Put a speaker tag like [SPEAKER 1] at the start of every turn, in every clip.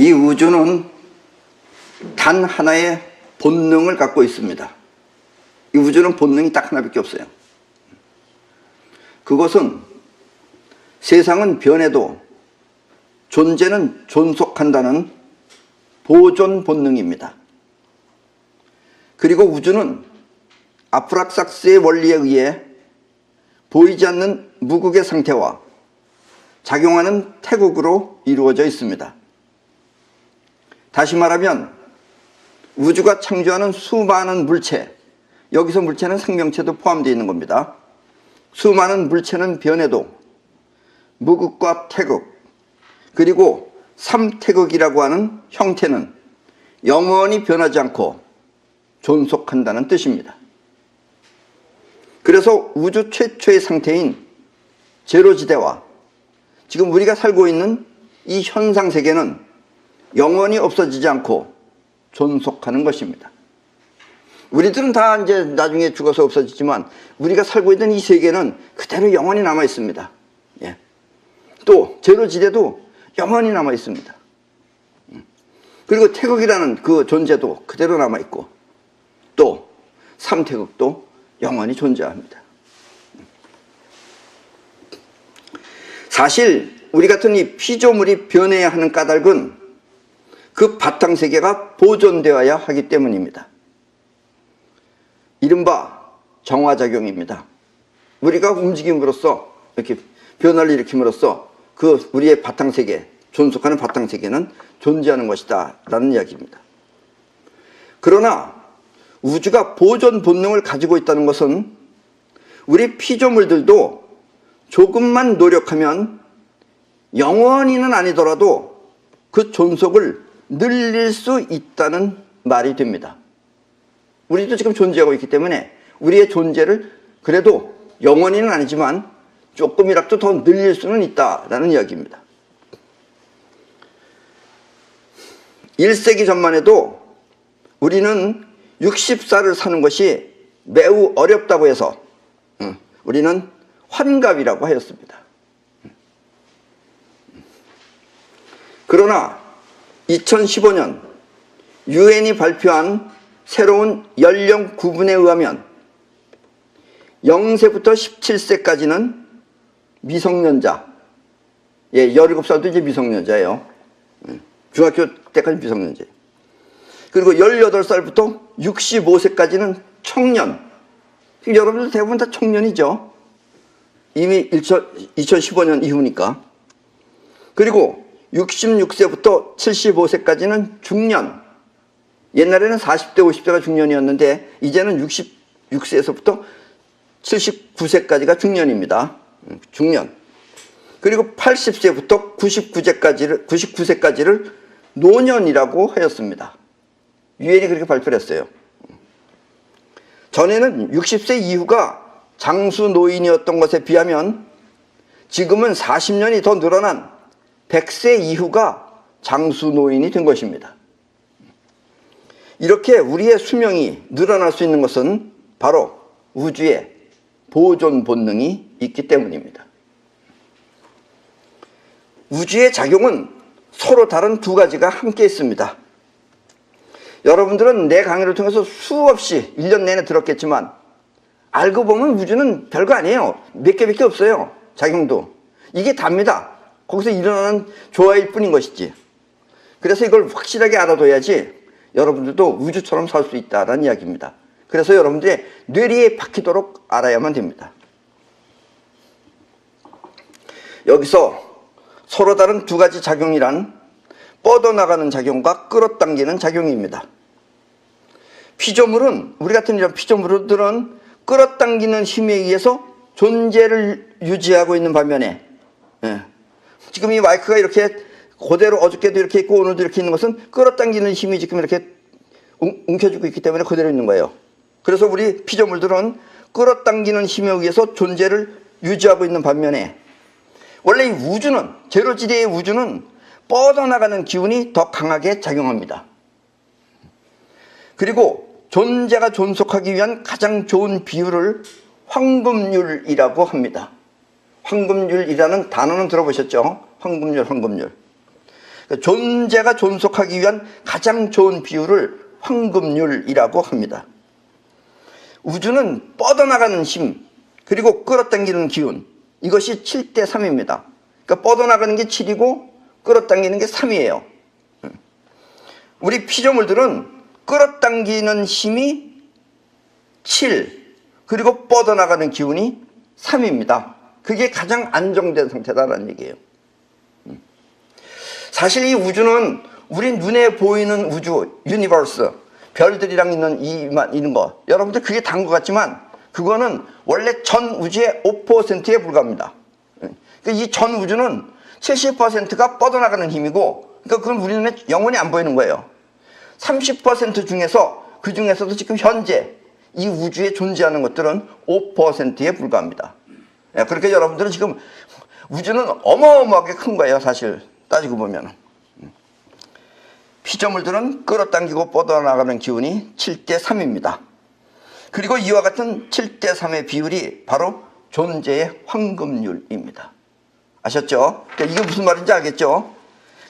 [SPEAKER 1] 이 우주는 단 하나의 본능을 갖고 있습니다. 이 우주는 본능이 딱 하나밖에 없어요. 그것은 세상은 변해도 존재는 존속한다는 보존 본능입니다. 그리고 우주는 아프락삭스의 원리에 의해 보이지 않는 무극의 상태와 작용하는 태극으로 이루어져 있습니다. 다시 말하면 우주가 창조하는 수많은 물체, 여기서 물체는 생명체도 포함되어 있는 겁니다. 수많은 물체는 변해도 무극과 태극, 그리고 삼태극이라고 하는 형태는 영원히 변하지 않고 존속한다는 뜻입니다. 그래서 우주 최초의 상태인 제로지대와 지금 우리가 살고 있는 이 현상세계는 영원히 없어지지 않고 존속하는 것입니다. 우리들은 다 이제 나중에 죽어서 없어지지만 우리가 살고 있는 이 세계는 그대로 영원히 남아 있습니다. 예. 또 제로지대도 영원히 남아 있습니다. 그리고 태극이라는 그 존재도 그대로 남아 있고 또 삼태극도 영원히 존재합니다. 사실 우리 같은 이 피조물이 변해야 하는 까닭은 그 바탕세계가 보존되어야 하기 때문입니다. 이른바 정화작용입니다. 우리가 움직임으로써 이렇게 변화를 일으킴으로써 그 우리의 바탕세계, 존속하는 바탕세계는 존재하는 것이다 라는 이야기입니다. 그러나 우주가 보존 본능을 가지고 있다는 것은 우리 피조물들도 조금만 노력하면 영원히는 아니더라도 그 존속을 늘릴 수 있다는 말이 됩니다. 우리도 지금 존재하고 있기 때문에 우리의 존재를 그래도 영원히는 아니지만 조금이라도 더 늘릴 수는 있다라는 이야기입니다. 1세기 전만 해도 우리는 60살을 사는 것이 매우 어렵다고 해서 우리는 환갑이라고 하였습니다. 그러나 2015년 유엔이 발표한 새로운 연령 구분에 의하면 0세부터 17세까지는 미성년자, 17살도 이제 미성년자예요. 중학교 때까지 미성년자예요. 그리고 18살부터 65세까지는 청년. 여러분들 대부분 다 청년이죠. 이미 2015년 이후니까. 그리고 66세부터 75세까지는 중년. 옛날에는 40대, 50대가 중년이었는데 이제는 66세에서부터 79세까지가 중년입니다. 중년. 그리고 80세부터 99세까지를 노년이라고 하였습니다. 유엔이 그렇게 발표를 했어요. 전에는 60세 이후가 장수 노인이었던 것에 비하면 지금은 40년이 더 늘어난 100세 이후가 장수 노인이 된 것입니다. 이렇게 우리의 수명이 늘어날 수 있는 것은 바로 우주의 보존 본능이 있기 때문입니다. 우주의 작용은 서로 다른 두 가지가 함께 있습니다. 여러분들은 내 강의를 통해서 수없이 1년 내내 들었겠지만 알고 보면 우주는 별거 아니에요. 몇 개밖에 없어요. 작용도. 이게 답니다. 거기서 일어나는 조화일 뿐인 것이지. 그래서 이걸 확실하게 알아둬야지 여러분들도 우주처럼 살 수 있다는 이야기입니다. 그래서 여러분들의 뇌리에 박히도록 알아야만 됩니다. 여기서 서로 다른 두 가지 작용이란 뻗어나가는 작용과 끌어당기는 작용입니다. 피조물은, 우리 같은 이런 피조물들은 끌어당기는 힘에 의해서 존재를 유지하고 있는 반면에 지금 이 마이크가 이렇게 그대로 어저께도 이렇게 있고 오늘도 이렇게 있는 것은 끌어당기는 힘이 지금 이렇게 움켜쥐고 있기 때문에 그대로 있는 거예요. 그래서 우리 피조물들은 끌어당기는 힘에 의해서 존재를 유지하고 있는 반면에 원래 이 우주는, 제로지대의 우주는 뻗어나가는 기운이 더 강하게 작용합니다. 그리고 존재가 존속하기 위한 가장 좋은 비율을 황금률이라고 합니다. 황금률이라는 단어는 들어보셨죠? 황금률. 존재가 존속하기 위한 가장 좋은 비율을 황금률이라고 합니다. 우주는 뻗어나가는 힘, 그리고 끌어당기는 기운, 이것이 7대 3입니다. 그러니까 뻗어나가는 게 7이고 끌어당기는 게 3이에요. 우리 피조물들은 끌어당기는 힘이 7, 그리고 뻗어나가는 기운이 3입니다. 그게 가장 안정된 상태다라는 얘기예요. 사실 이 우주는 우리 눈에 보이는 우주, 유니버스, 별들이랑 있는 거, 여러분들 그게 다인 것 같지만 그거는 원래 전 우주의 5%에 불과합니다. 그러니까 이 전 우주는 70%가 뻗어나가는 힘이고, 그러니까 그건 우리 눈에 영원히 안 보이는 거예요. 30% 중에서, 그 중에서도 지금 현재 이 우주에 존재하는 것들은 5%에 불과합니다. 그렇게 여러분들은 지금 우주는 어마어마하게 큰 거예요, 사실 따지고 보면. 피조물들은 끌어당기고 뻗어나가는 기운이 7대 3입니다. 그리고 이와 같은 7대 3의 비율이 바로 존재의 황금률입니다. 아셨죠? 그러니까 이게 무슨 말인지 알겠죠?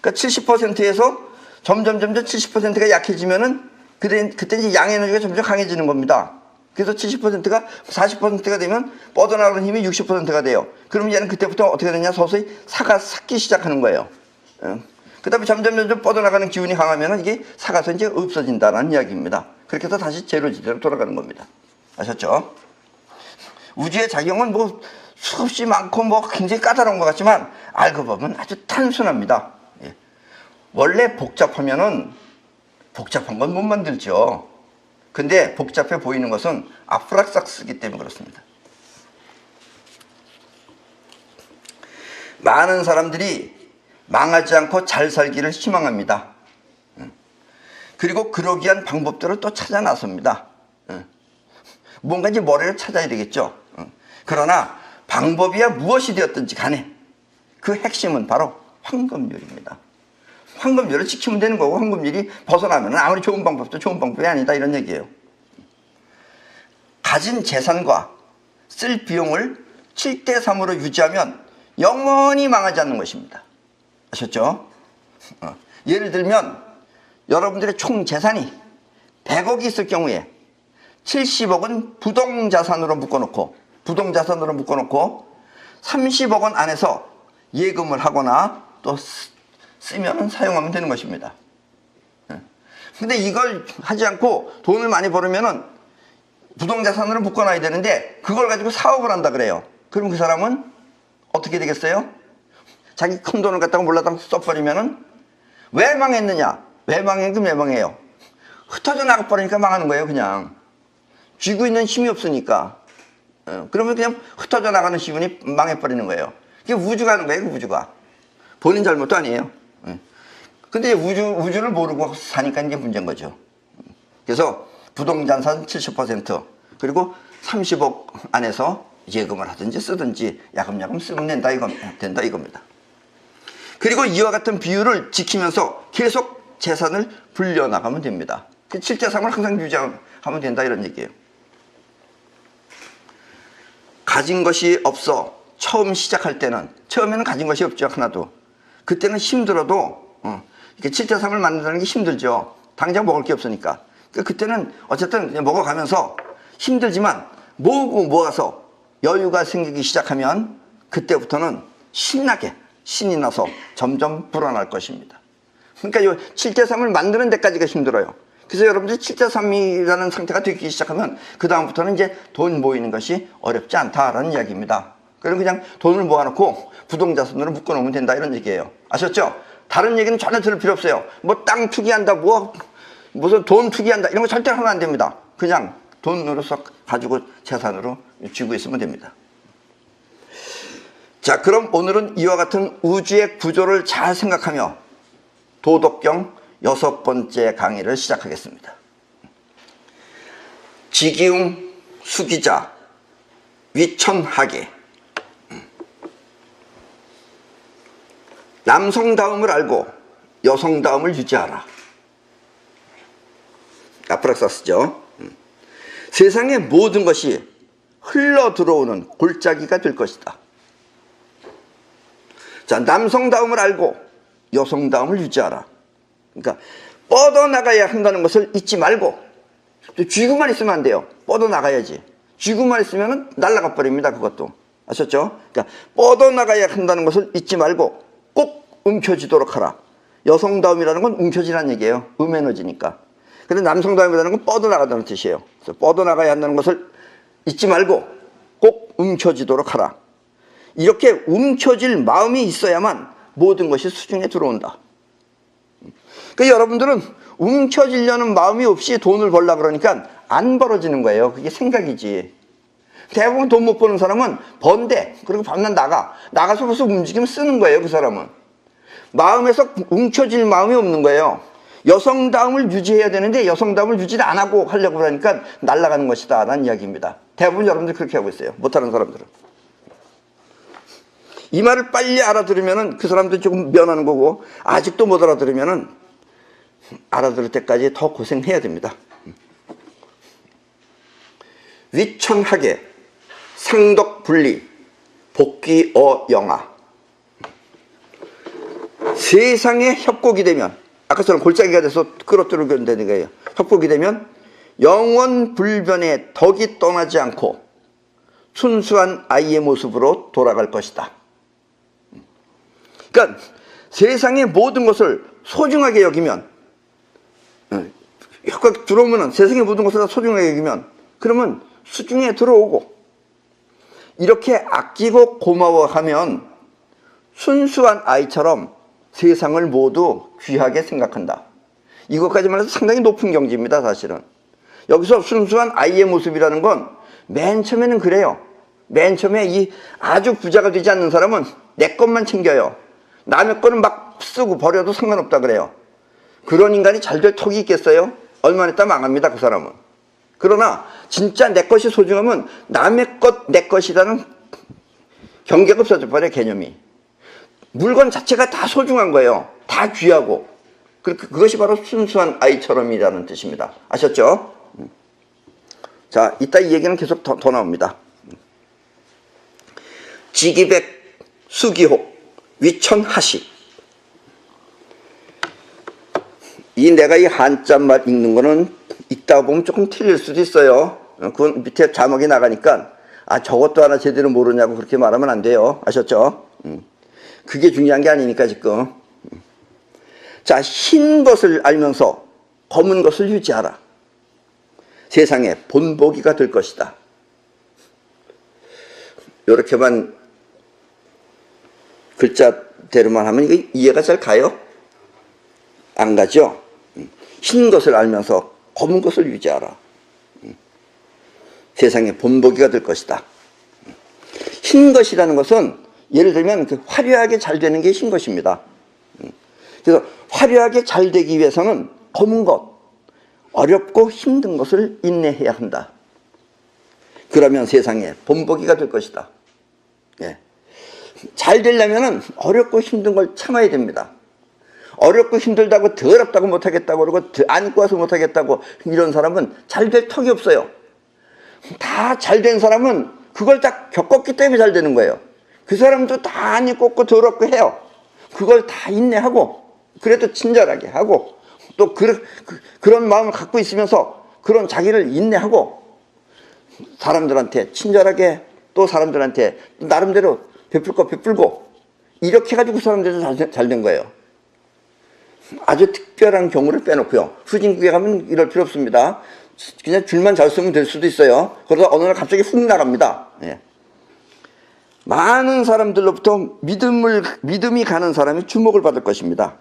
[SPEAKER 1] 그러니까 70%에서 점점 70%가 약해지면은 그때 이제 양에너지가 점점 강해지는 겁니다. 그래서 70%가 40%가 되면 뻗어나가는 힘이 60%가 돼요. 그러면 얘는 그때부터 어떻게 되냐? 서서히 사가 삭기 시작하는 거예요. 그 다음에 점점 뻗어나가는 기운이 강하면 이게 사가서 이제 없어진다는 이야기입니다. 그렇게 해서 다시 제로지대로 돌아가는 겁니다. 아셨죠? 우주의 작용은 뭐 수없이 많고 뭐 굉장히 까다로운 것 같지만 알고 보면 아주 단순합니다. 원래 복잡하면은 복잡한 건 못 만들죠. 근데 복잡해 보이는 것은 아프락삭스기 때문에 그렇습니다. 많은 사람들이 망하지 않고 잘 살기를 희망합니다. 그리고 그러기 위한 방법들을 또 찾아 나섭니다. 뭔가 이제 머리를 찾아야 되겠죠. 그러나 방법이야 무엇이 되었든지 간에 그 핵심은 바로 황금률입니다. 황금률을 지키면 되는 거고, 황금률이 벗어나면 아무리 좋은 방법도 좋은 방법이 아니다, 이런 얘기예요. 가진 재산과 쓸 비용을 7대 3으로 유지하면 영원히 망하지 않는 것입니다. 아셨죠? 예를 들면 여러분들의 총 재산이 100억이 있을 경우에 70억은 부동자산으로 묶어놓고 30억 원 안에서 예금을 하거나 또 쓰면 사용하면 되는 것입니다. 근데 이걸 하지 않고 돈을 많이 벌으면은 부동자산으로 묶어놔야 되는데 그걸 가지고 사업을 한다 그래요. 그럼 그 사람은 어떻게 되겠어요? 자기 큰 돈을 갖다가 몰라다 써버리면은 왜 망했느냐? 왜 망했긴 왜 망해요? 흩어져 나가버리니까 망하는 거예요, 그냥. 쥐고 있는 힘이 없으니까. 그러면 그냥 흩어져 나가는 기분이 망해버리는 거예요. 그게 우주가 하는 거예요, 그 우주가. 본인 잘못도 아니에요. 근데 우주를 모르고 사니까 이게 문제인 거죠. 그래서 부동자산 70% 그리고 30억 안에서 예금을 하든지 쓰든지 야금야금 쓰면 된다 이겁니다. 그리고 이와 같은 비율을 지키면서 계속 재산을 불려나가면 됩니다. 7대 3을 항상 유지하면 된다 이런 얘기예요. 가진 것이 없어 처음 시작할 때는, 처음에는 가진 것이 없죠, 하나도. 그때는 힘들어도 이렇게 7대 3을 만든다는 게 힘들죠. 당장 먹을 게 없으니까. 그때는 어쨌든 먹어가면서 힘들지만 모으고 모아서 여유가 생기기 시작하면 그때부터는 신이 나서 점점 불어날 것입니다. 그러니까 이 7대 3을 만드는 데까지가 힘들어요. 그래서 여러분들이 7대 3이라는 상태가 되기 시작하면 그 다음부터는 이제 돈 모이는 것이 어렵지 않다라는 이야기입니다. 그럼 그냥 돈을 모아놓고 부동자산으로 묶어놓으면 된다 이런 얘기예요. 아셨죠? 다른 얘기는 전혀 들을 필요 없어요. 뭐 땅 투기한다, 무슨 돈 투기한다 이런 거 절대 하면 안 됩니다. 그냥 돈으로서 가지고 재산으로 쥐고 있으면 됩니다. 자, 그럼 오늘은 이와 같은 우주의 구조를 잘 생각하며 도덕경 6번째 강의를 시작하겠습니다. 지기웅, 수기자, 위천하계. 남성다움을 알고 여성다움을 유지하라. 아프락사스죠. 세상의 모든 것이 흘러 들어오는 골짜기가 될 것이다. 자, 남성다움을 알고 여성다움을 유지하라. 그러니까 뻗어나가야 한다는 것을 잊지 말고, 쥐고만 있으면 안 돼요. 뻗어나가야지. 쥐고만 있으면 날아가 버립니다. 그것도. 아셨죠? 그러니까 뻗어나가야 한다는 것을 잊지 말고 꼭 움켜쥐도록 하라. 여성다움이라는 건 움켜쥐라는 얘기예요. 음에너지니까. 근데 남성다움이라는 건 뻗어나가다는 뜻이에요. 그래서 뻗어나가야 한다는 것을 잊지 말고 꼭 움켜쥐도록 하라. 이렇게 움켜질 마음이 있어야만 모든 것이 수중에 들어온다. 그러니까 여러분들은 움켜쥐려는 마음이 없이 돈을 벌라 그러니까 안 벌어지는 거예요. 그게 생각이지. 대부분 돈 못 버는 사람은 번대, 그리고 밤낮 나가서 벌써 움직이면 쓰는 거예요. 그 사람은 마음에서 움켜질 마음이 없는 거예요. 여성다움을 유지해야 되는데 여성다움을 유지를 안 하고 하려고 그러니까 날아가는 것이다 라는 이야기입니다. 대부분 여러분들 그렇게 하고 있어요. 못하는 사람들은. 이 말을 빨리 알아들으면 그 사람도 조금 면하는 거고, 아직도 못 알아들으면 알아들을 때까지 더 고생해야 됩니다. 위천하게 상덕분리 복귀어영아. 세상에 협곡이 되면, 아까처럼 골짜기가 돼서 끌어들이게 되는 거예요. 협곡이 되면 영원불변의 덕이 떠나지 않고 순수한 아이의 모습으로 돌아갈 것이다. 그러니까 세상의 모든 것을 소중하게 여기면, 협곡 들어오면 세상의 모든 것을 다 소중하게 여기면 그러면 수중에 들어오고, 이렇게 아끼고 고마워하면 순수한 아이처럼 세상을 모두 귀하게 생각한다. 이것까지만 해도 상당히 높은 경지입니다. 사실은 여기서 순수한 아이의 모습이라는 건 맨 처음에는 그래요. 맨 처음에 이 아주 부자가 되지 않는 사람은 내 것만 챙겨요. 남의 거는 막 쓰고 버려도 상관없다 그래요. 그런 인간이 잘 될 턱이 있겠어요? 얼마 있다 망합니다. 그 사람은. 그러나 진짜 내 것이 소중하면 남의 것 내 것이라는 경계가 없어져 버려요. 개념이. 물건 자체가 다 소중한 거예요. 다 귀하고. 그것이 바로 순수한 아이처럼이라는 뜻입니다. 아셨죠? 자, 이따 이 얘기는 계속 더 나옵니다. 지기백 수기호 위천하시. 내가 이 한자말 읽는 거는 읽다 보면 조금 틀릴 수도 있어요. 그건 밑에 자막이 나가니까 저것도 하나 제대로 모르냐고 그렇게 말하면 안 돼요. 아셨죠? 그게 중요한 게 아니니까 지금. 자, 흰 것을 알면서 검은 것을 유지하라. 세상에 본보기가 될 것이다. 이렇게만 글자대로만 하면 이거 이해가 잘 가요? 안 가죠? 흰 것을 알면서 검은 것을 유지하라. 세상에 본보기가 될 것이다. 흰 것이라는 것은 예를 들면 화려하게 잘 되는 게 흰 것입니다. 그래서 화려하게 잘 되기 위해서는 검은 것, 어렵고 힘든 것을 인내해야 한다. 그러면 세상에 본보기가 될 것이다. 예. 잘 되려면 어렵고 힘든 걸 참아야 됩니다. 어렵고 힘들다고 더럽다고 못하겠다고 그러고 안고 와서 못하겠다고 이런 사람은 잘 될 턱이 없어요. 다 잘 된 사람은 그걸 다 겪었기 때문에 잘 되는 거예요. 그 사람도 다 안이 꽂고 더럽고 해요. 그걸 다 인내하고 그래도 친절하게 하고 또 그런 마음을 갖고 있으면서 그런 자기를 인내하고 사람들한테 친절하게 또 사람들한테 나름대로 베풀 거 베풀고 이렇게 해가지고 그 사람들도 잘 된 거예요. 아주 특별한 경우를 빼놓고요. 후진국에 가면 이럴 필요 없습니다. 그냥 줄만 잘 쓰면 될 수도 있어요. 그러다 어느 날 갑자기 훅 나갑니다. 예. 많은 사람들로부터 믿음이 가는 사람이 주목을 받을 것입니다.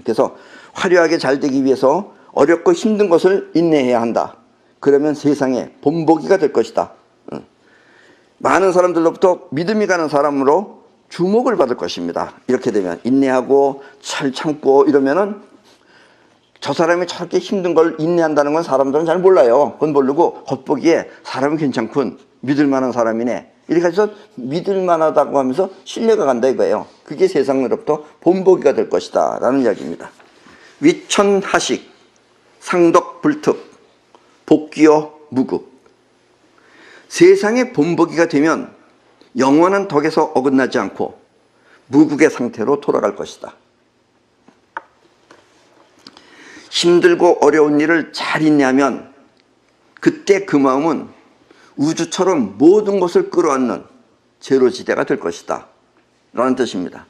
[SPEAKER 1] 그래서 화려하게 잘 되기 위해서 어렵고 힘든 것을 인내해야 한다. 그러면 세상에 본보기가 될 것이다. 많은 사람들로부터 믿음이 가는 사람으로 주목을 받을 것입니다. 이렇게 되면 인내하고 잘 참고 이러면은 저 사람이 저렇게 힘든 걸 인내한다는 건 사람들은 잘 몰라요. 그건 모르고 겉보기에 사람이 괜찮군, 믿을 만한 사람이네, 이렇게 해서 믿을 만하다고 하면서 신뢰가 간다 이거예요. 그게 세상으로부터 본보기가 될 것이다 라는 이야기입니다. 위천하식 상덕불특 복귀어 무극. 세상의 본보기가 되면 영원한 덕에서 어긋나지 않고 무극의 상태로 돌아갈 것이다. 힘들고 어려운 일을 잘 인내하면 그때 그 마음은 우주처럼 모든 것을 끌어안는 제로지대가 될 것이다 라는 뜻입니다.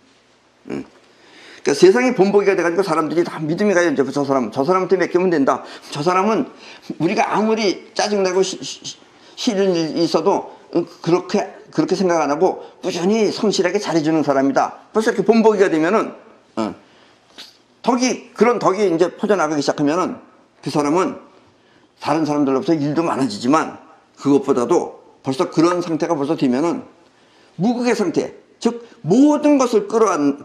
[SPEAKER 1] 그러니까 세상이 본보기가 돼가지고 사람들이 다 믿음이 가요. 이제 저 사람한테 맡기면 된다. 저 사람은 우리가 아무리 짜증나고 싫은 일이 있어도 그렇게 생각 안 하고 꾸준히 성실하게 잘해주는 사람이다. 벌써 이렇게 본보기가 되면은 그런 덕이 이제 퍼져나가기 시작하면은 그 사람은 다른 사람들로부터 일도 많아지지만 그것보다도 벌써 그런 상태가 벌써 되면은 무극의 상태, 즉 모든 것을 끌어안는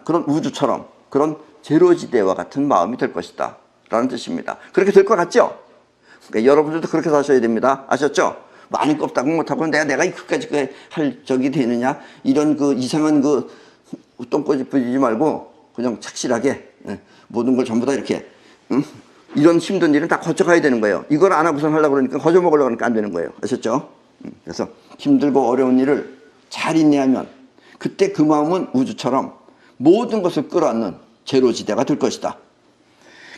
[SPEAKER 1] 그런 우주처럼 그런 제로지대와 같은 마음이 될 것이다 라는 뜻입니다. 그렇게 될 것 같죠? 그러니까 여러분들도 그렇게 사셔야 됩니다. 아셨죠? 많이 껍다고 못하고 내가 그까지 할 적이 되느냐 이런 그 이상한 그 똥꼬집 부리지 말고 그냥 착실하게 모든 걸 전부 다 이렇게 이런 힘든 일은 다 거쳐가야 되는 거예요. 이걸 안 하고선 하려고 그러니까 거저 먹으려고 하니까 안 되는 거예요. 아셨죠? 그래서 힘들고 어려운 일을 잘 인내하면 그때 그 마음은 우주처럼 모든 것을 끌어안는 제로지대가 될 것이다.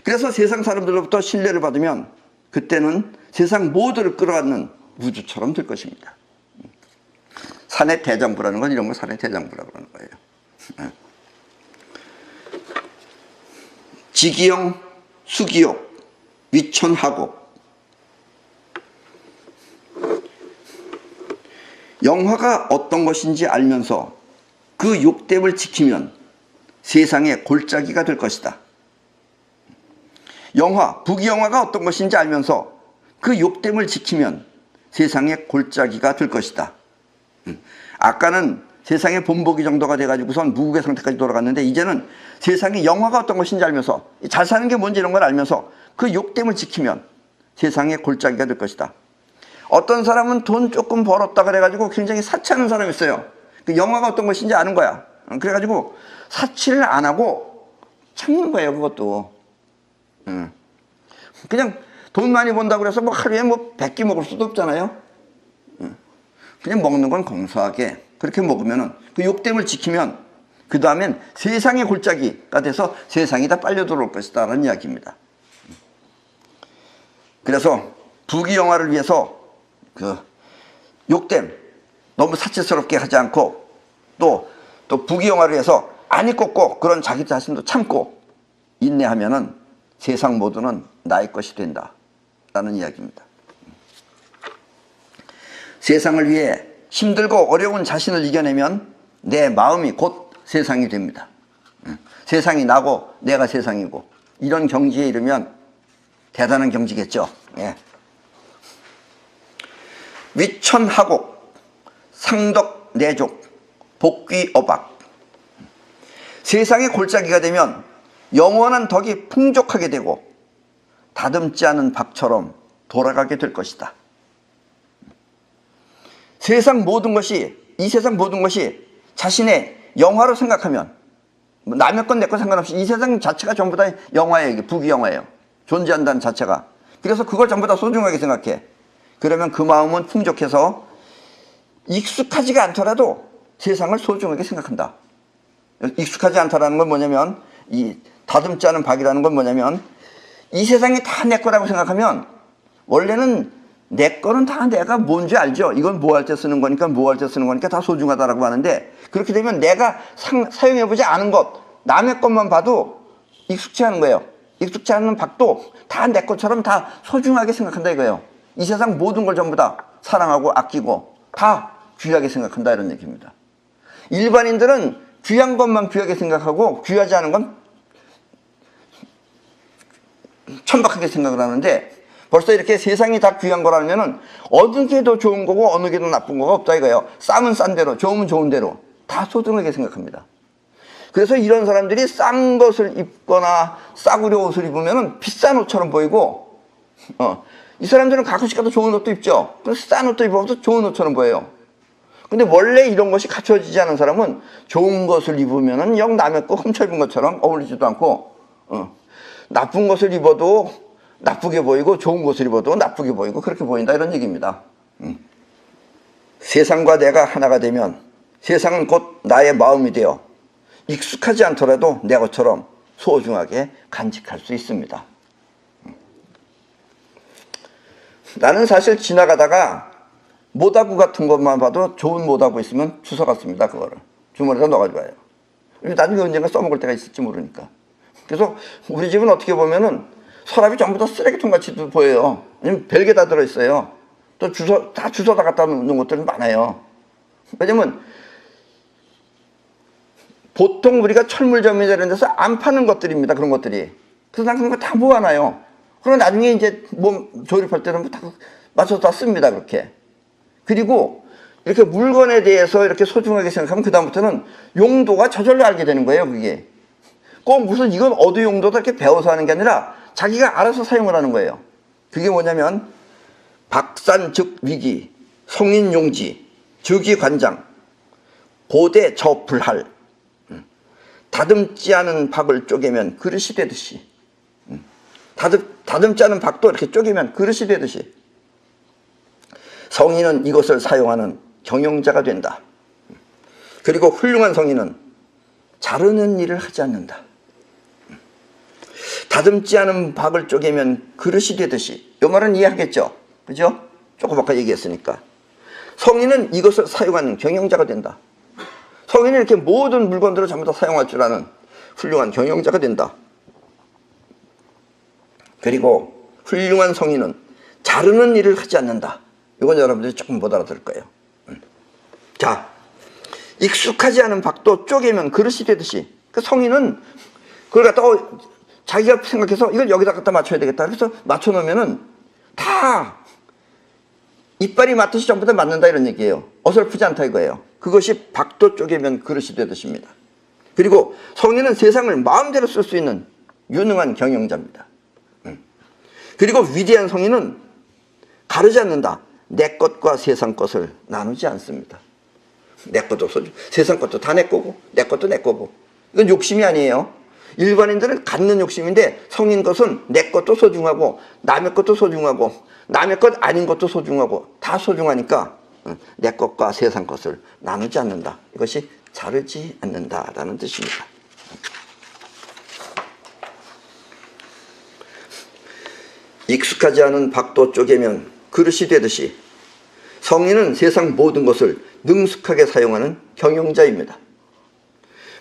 [SPEAKER 1] 그래서 세상 사람들로부터 신뢰를 받으면 그때는 세상 모두를 끌어안는 우주처럼 될 것입니다. 산의 대장부라는 건 이런 걸 산의 대장부라고 하는 거예요. 지기형, 수기욕, 위천하곡. 영화가 어떤 것인지 알면서 그 욕됨을 지키면 세상의 골짜기가 될 것이다. 부귀영화가 어떤 것인지 알면서 그 욕됨을 지키면 세상의 골짜기가 될 것이다. 아까는 세상의 본보기 정도가 돼가지고선 무국의 상태까지 돌아갔는데 이제는 세상의 영화가 어떤 것인지 알면서 잘 사는 게 뭔지 이런 걸 알면서 그 욕됨을 지키면 세상의 골짜기가 될 것이다. 어떤 사람은 돈 조금 벌었다 그래가지고 굉장히 사치하는 사람이 있어요. 그 영화가 어떤 것인지 아는 거야. 그래가지고 사치를 안 하고 참는 거예요. 그것도 그냥 돈 많이 번다고 그래서 뭐 하루에 뭐 100끼 먹을 수도 없잖아요. 그냥 먹는 건 검소하게 그렇게 먹으면은 그 욕됨을 지키면 그 다음엔 세상의 골짜기가 돼서 세상이 다 빨려 들어올 것이다 라는 이야기입니다. 그래서 부귀영화를 위해서 그 욕됨 너무 사치스럽게 하지 않고 또 부귀영화를 위해서 아니 꽂고 그런 자기 자신도 참고 인내하면은 세상 모두는 나의 것이 된다 라는 이야기입니다. 세상을 위해 힘들고 어려운 자신을 이겨내면 내 마음이 곧 세상이 됩니다. 세상이 나고 내가 세상이고 이런 경지에 이르면 대단한 경지겠죠. 예. 위천하곡, 상덕내족, 복귀어박. 세상의 골짜기가 되면 영원한 덕이 풍족하게 되고 다듬지 않은 박처럼 돌아가게 될 것이다. 이 세상 모든 것이 자신의 영화로 생각하면 남의 건 내 건 상관없이 이 세상 자체가 전부 다 영화예요. 이게 부귀영화예요. 존재한다는 자체가. 그래서 그걸 전부 다 소중하게 생각해. 그러면 그 마음은 풍족해서 익숙하지가 않더라도 세상을 소중하게 생각한다. 익숙하지 않다라는 건 뭐냐면 이 다듬지 않은 박이라는 건 뭐냐면 이 세상이 다 내 거라고 생각하면 원래는 내 거는 다 내가 뭔지 알죠. 이건 뭐 할 때 쓰는 거니까 뭐 할 때 쓰는 거니까 다 소중하다라고 하는데 그렇게 되면 내가 사용해보지 않은 것 남의 것만 봐도 익숙치 않은 거예요. 익숙치 않은 박도 다 내 것처럼 다 소중하게 생각한다 이거예요. 이 세상 모든 걸 전부 다 사랑하고 아끼고 다 귀하게 생각한다 이런 얘기입니다. 일반인들은 귀한 것만 귀하게 생각하고 귀하지 않은 건 천박하게 생각을 하는데 벌써 이렇게 세상이 다 귀한 거라면은 어느 게 더 좋은 거고 어느 게 더 나쁜 거가 없다 이거예요. 싸면 싼 대로 좋으면 좋은 대로 다 소중하게 생각합니다. 그래서 이런 사람들이 싼 것을 입거나 싸구려 옷을 입으면은 비싼 옷처럼 보이고 이 사람들은 가끔씩 가도 좋은 옷도 입죠. 그래서 싼 옷도 입어도 좋은 옷처럼 보여요. 근데 원래 이런 것이 갖춰지지 않은 사람은 좋은 것을 입으면은 영 남의 거 훔쳐입은 것처럼 어울리지도 않고 나쁜 것을 입어도 나쁘게 보이고 좋은 것을 입어도 나쁘게 보이고 그렇게 보인다 이런 얘기입니다. 세상과 내가 하나가 되면 세상은 곧 나의 마음이 되어 익숙하지 않더라도 내 것처럼 소중하게 간직할 수 있습니다. 나는 사실 지나가다가 모다구 같은 것만 봐도 좋은 모다구 있으면 주워갔습니다. 그거를 주머니에다 넣어가지고 와요. 나중에 언젠가 써먹을 때가 있을지 모르니까. 그래서 우리 집은 어떻게 보면은 서랍이 전부 다 쓰레기통 같이 보여요. 왜냐면 별게 다 들어있어요. 또 다 주워다 갖다 놓는 것들은 많아요. 왜냐면 보통 우리가 철물점이나 이런 데서 안 파는 것들입니다. 그런 것들이. 그래서 난 그런 거 다 모아놔요. 그리고 나중에 이제 뭐 조립할 때는 다 맞춰서 다 씁니다. 그렇게. 그리고 이렇게 물건에 대해서 이렇게 소중하게 생각하면 그다음부터는 용도가 저절로 알게 되는 거예요. 그게. 꼭 무슨 이건 어디 용도다 이렇게 배워서 하는 게 아니라 자기가 알아서 사용을 하는 거예요. 그게 뭐냐면 박산 즉 위기, 성인용지, 즉위관장, 고대 저불할, 다듬지 않은 박을 쪼개면 그릇이 되듯이, 다듬지 않은 박도 이렇게 쪼개면 그릇이 되듯이 성인은 이것을 사용하는 경영자가 된다. 그리고 훌륭한 성인은 자르는 일을 하지 않는다. 다듬지 않은 박을 쪼개면 그릇이 되듯이. 이 말은 이해하겠죠? 그죠? 조금 아까 얘기했으니까. 성인은 이것을 사용하는 경영자가 된다. 성인은 이렇게 모든 물건들을 전부 다 사용할 줄 아는 훌륭한 경영자가 된다. 그리고 훌륭한 성인은 자르는 일을 하지 않는다. 이건 여러분들이 조금 못 알아들을 거예요. 자, 익숙하지 않은 박도 쪼개면 그릇이 되듯이. 그 성인은 그걸 갖다가 자기가 생각해서 이걸 여기다 갖다 맞춰야 되겠다. 그래서 맞춰놓으면은 다 이빨이 맞듯이 전부 다 맞는다 이런 얘기예요. 어설프지 않다 이거예요. 그것이 박도 쪼개면 그릇이 되듯입니다. 그리고 성인은 세상을 마음대로 쓸 수 있는 유능한 경영자입니다. 그리고 위대한 성인은 가르지 않는다. 내 것과 세상 것을 나누지 않습니다. 내 것도 세상 것도 다 내 거고 내 것도 내 거고. 이건 욕심이 아니에요. 일반인들은 갖는 욕심인데 성인 것은 내 것도 소중하고 남의 것도 소중하고 남의 것 아닌 것도 소중하고 다 소중하니까 내 것과 세상 것을 나누지 않는다. 이것이 자르지 않는다라는 뜻입니다. 익숙하지 않은 박도 쪼개면 그릇이 되듯이 성인은 세상 모든 것을 능숙하게 사용하는 경영자입니다.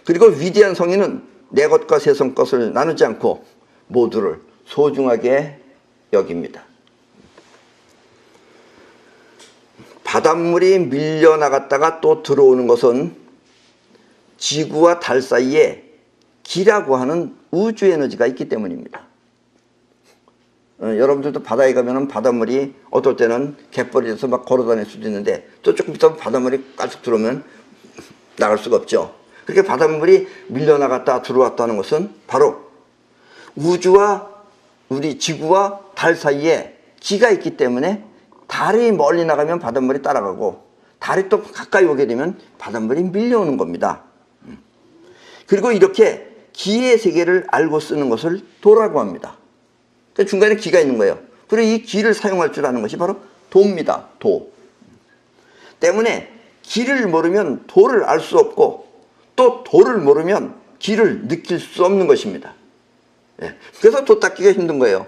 [SPEAKER 1] 그리고 위대한 성인은 내 것과 세상 것을 나누지 않고 모두를 소중하게 여깁니다. 바닷물이 밀려나갔다가 또 들어오는 것은 지구와 달 사이에 기라고 하는 우주 에너지가 있기 때문입니다. 여러분들도 바다에 가면 바닷물이 어떨 때는 갯벌이 돼서 막 걸어다닐 수도 있는데 또 조금 있다 바닷물이 까죽 들어오면 나갈 수가 없죠. 그렇게 바닷물이 밀려나갔다 들어왔다는 것은 바로 우주와 우리 지구와 달 사이에 기가 있기 때문에 달이 멀리 나가면 바닷물이 따라가고 달이 또 가까이 오게 되면 바닷물이 밀려오는 겁니다. 그리고 이렇게 기의 세계를 알고 쓰는 것을 도라고 합니다. 중간에 기가 있는 거예요. 그리고 이 기를 사용할 줄 아는 것이 바로 도입니다. 도. 때문에 기를 모르면 도를 알 수 없고 또 도를 모르면 기를 느낄 수 없는 것입니다. 그래서 도 닦기가 힘든 거예요.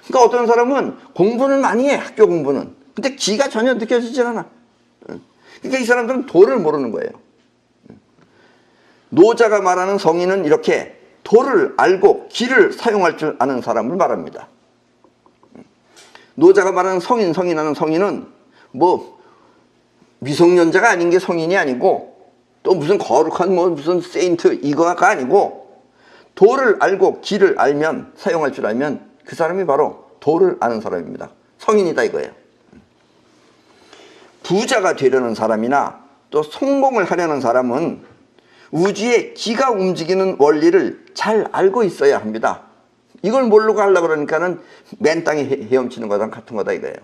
[SPEAKER 1] 그러니까 어떤 사람은 공부는 많이 해, 학교 공부는. 근데 기가 전혀 느껴지질 않아. 그러니까 이 사람들은 도를 모르는 거예요. 노자가 말하는 성인은 이렇게 도를 알고 기를 사용할 줄 아는 사람을 말합니다. 노자가 말하는 성인하는 성인은 뭐 미성년자가 아닌 게 성인이 아니고 또 무슨 거룩한 뭐 무슨 세인트 이거가 아니고 도를 알고 기를 알면 사용할 줄 알면 그 사람이 바로 도를 아는 사람입니다. 성인이다 이거예요. 부자가 되려는 사람이나 또 성공을 하려는 사람은 우주의 기가 움직이는 원리를 잘 알고 있어야 합니다. 이걸 모르고 하려고 그러니까는 맨 땅에 헤엄치는 거랑 같은 거다 이거예요.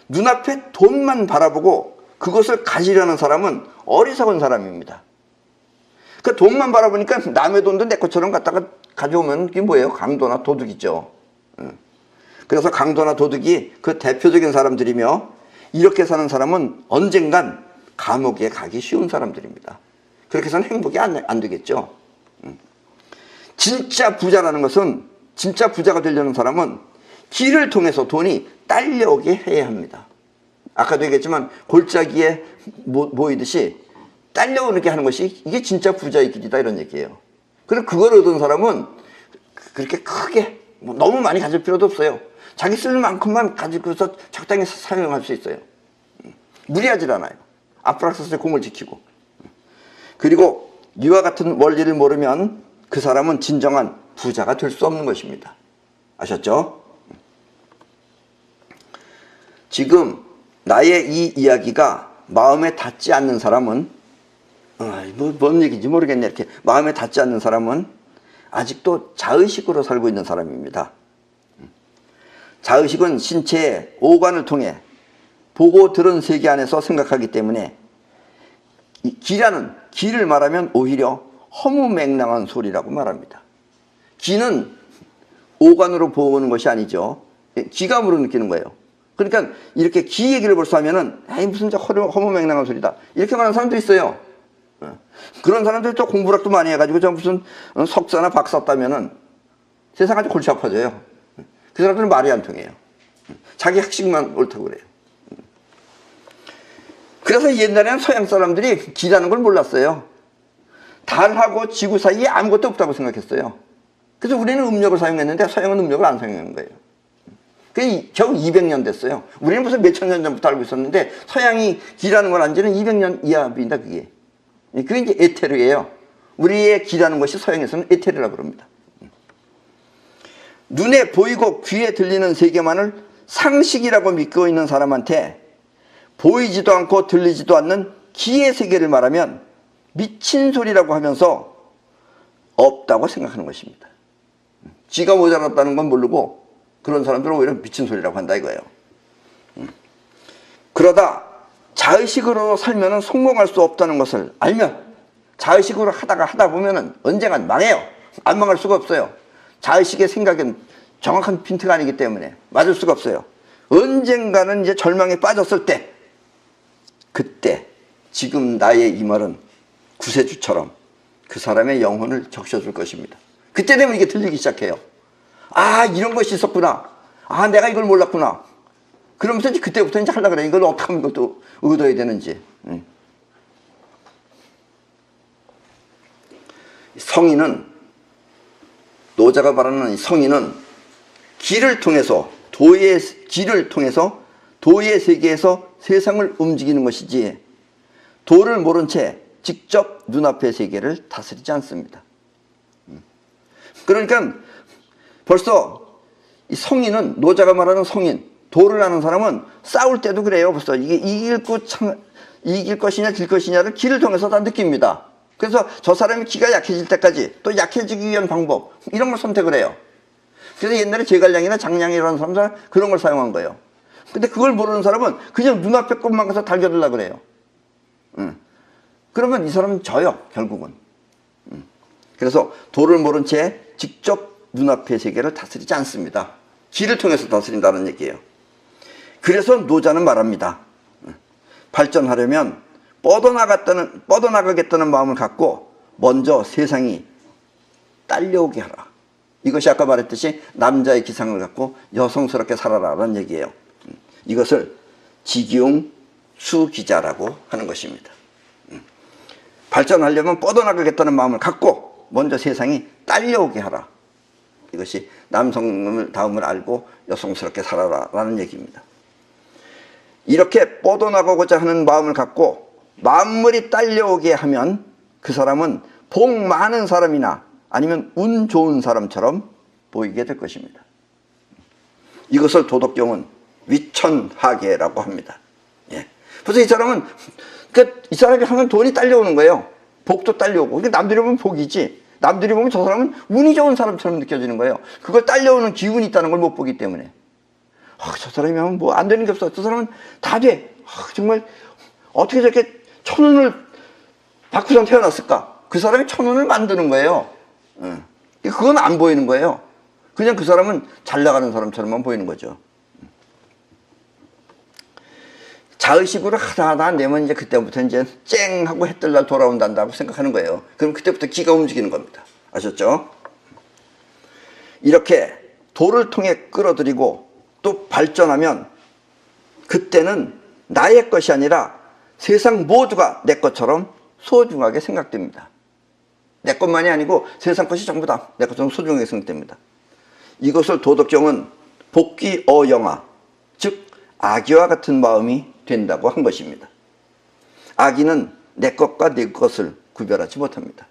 [SPEAKER 1] 눈앞에 돈만 바라보고 그것을 가지려는 사람은 어리석은 사람입니다. 그 돈만 바라보니까 남의 돈도 내 것처럼 갖다가 가져오면 그게 뭐예요? 강도나 도둑이죠. 그래서 강도나 도둑이 그 대표적인 사람들이며 이렇게 사는 사람은 언젠간 감옥에 가기 쉬운 사람들입니다. 그렇게 해서는 행복이 안 되겠죠. 진짜 부자라는 것은, 진짜 부자가 되려는 사람은 기를 통해서 돈이 딸려오게 해야 합니다. 아까도 얘기했지만 골짜기에 모이듯이 딸려오게 하는 것이 이게 진짜 부자의 길이다, 이런 얘기예요. 그리고 그걸 얻은 사람은 그렇게 크게 너무 많이 가질 필요도 없어요. 자기 쓸 만큼만 가지고서 적당히 사용할 수 있어요. 무리하지 않아요. 아프락사스의 공을 지키고. 그리고 이와 같은 원리를 모르면 그 사람은 진정한 부자가 될 수 없는 것입니다. 아셨죠? 지금 나의 이 이야기가 마음에 닿지 않는 사람은, 뭔 얘기인지 모르겠네, 이렇게 마음에 닿지 않는 사람은 아직도 자의식으로 살고 있는 사람입니다. 자의식은 신체의 오관을 통해 보고 들은 세계 안에서 생각하기 때문에 기를 말하면 오히려 허무맹랑한 소리라고 말합니다. 기는 오관으로 보는 것이 아니죠. 기감으로 느끼는 거예요. 그러니까 이렇게 기 얘기를 벌써 하면은 무슨 허무맹랑한 소리다, 이렇게 말하는 사람도 있어요. 그런 사람들이 또 공부락도 많이 해가지고 저 무슨 석사나 박사 따면은 세상 아주 골치 아파져요. 그 사람들은 말이 안 통해요. 자기 학식만 옳다고 그래요. 그래서 옛날에는 서양 사람들이 기라는 걸 몰랐어요. 달하고 지구 사이에 아무것도 없다고 생각했어요. 그래서 우리는 음력을 사용했는데 서양은 음력을 안 사용하는 거예요. 그게 겨우 200년 됐어요. 우리는 무슨 몇천 년 전부터 알고 있었는데 서양이 기라는 걸 안 지는 200년 이하입니다, 그게. 그게 이제 에테르예요. 우리의 기라는 것이 서양에서는 에테르라고 그럽니다. 눈에 보이고 귀에 들리는 세계만을 상식이라고 믿고 있는 사람한테 보이지도 않고 들리지도 않는 기의 세계를 말하면 미친 소리라고 하면서 없다고 생각하는 것입니다. 지가 모자랐다는 건 모르고 그런 사람들은 오히려 미친 소리라고 한다, 이거예요. 그러다 자의식으로 살면 성공할 수 없다는 것을 알면, 자의식으로 하다 보면 언젠간 망해요. 안 망할 수가 없어요. 자의식의 생각은 정확한 핀트가 아니기 때문에 맞을 수가 없어요. 언젠가는 이제 절망에 빠졌을 때, 그때 지금 나의 이 말은 구세주처럼 그 사람의 영혼을 적셔줄 것입니다. 그때 되면 이게 들리기 시작해요. 이런 것이 있었구나. 내가 이걸 몰랐구나. 그러면서 이제 그때부터 이제 하려고 그래. 이걸 어떻게 하면 이것도 얻어야 되는지. 성인은, 노자가 말하는 성인은 기를 통해서 도의 세계에서 세상을 움직이는 것이지 도를 모른 채 직접 눈앞의 세계를 다스리지 않습니다. 그러니까 벌써 이 성인은, 노자가 말하는 성인, 도를 아는 사람은 싸울 때도 그래요. 벌써 이게 이길 것이냐 질 것이냐를 기를 통해서 다 느낍니다. 그래서 저 사람이 기가 약해질 때까지, 또 약해지기 위한 방법, 이런 걸 선택을 해요. 그래서 옛날에 제갈량이나 장량이라는 사람들은 그런 걸 사용한 거예요. 근데 그걸 모르는 사람은 그냥 눈앞에 것만 가서 달겨들려고 그래요. 그러면 이 사람은 져요, 결국은. 그래서 도를 모른 채 직접 눈앞의 세계를 다스리지 않습니다. 기를 통해서 다스린다는 얘기예요. 그래서 노자는 말합니다. 발전하려면 뻗어나가겠다는 마음을 갖고 먼저 세상이 딸려오게 하라. 이것이 아까 말했듯이 남자의 기상을 갖고 여성스럽게 살아라라는 얘기예요. 이것을 직용 수기자라고 하는 것입니다. 발전하려면 뻗어나가겠다는 마음을 갖고 먼저 세상이 딸려오게 하라. 이것이 남성을 다음을 알고 여성스럽게 살아라라는 얘기입니다. 이렇게 뻗어나가고자 하는 마음을 갖고 만물이 딸려오게 하면 그 사람은 복 많은 사람이나 아니면 운 좋은 사람처럼 보이게 될 것입니다. 이것을 도덕경은 위천하계라고 합니다. 그래서 이 사람은, 이 사람이 하면 돈이 딸려오는 거예요. 복도 딸려오고. 남들이 보면 복이지, 남들이 보면 저 사람은 운이 좋은 사람처럼 느껴지는 거예요. 그걸 딸려오는 기운이 있다는 걸 못 보기 때문에. 저 사람이 하면 뭐 안 되는 게 없어. 저 사람은 다 돼. 정말 어떻게 저렇게 천운을 받고선 태어났을까? 그 사람이 천운을 만드는 거예요. 그건 안 보이는 거예요. 그냥 그 사람은 잘 나가는 사람처럼만 보이는 거죠. 자의식으로 하다 내면 이제 그때부터 이제 쨍 하고 해 뜰 날 돌아온단다고 생각하는 거예요. 그럼 그때부터 기가 움직이는 겁니다. 아셨죠? 이렇게 도를 통해 끌어들이고 또 발전하면 그때는 나의 것이 아니라 세상 모두가 내 것처럼 소중하게 생각됩니다. 내 것만이 아니고 세상 것이 전부 다 내 것처럼 소중하게 생각됩니다. 이것을 도덕경은 복귀어영화, 즉 아기와 같은 마음이 된다고 한 것입니다. 아기는 내 것과 내 것을 구별하지 못합니다.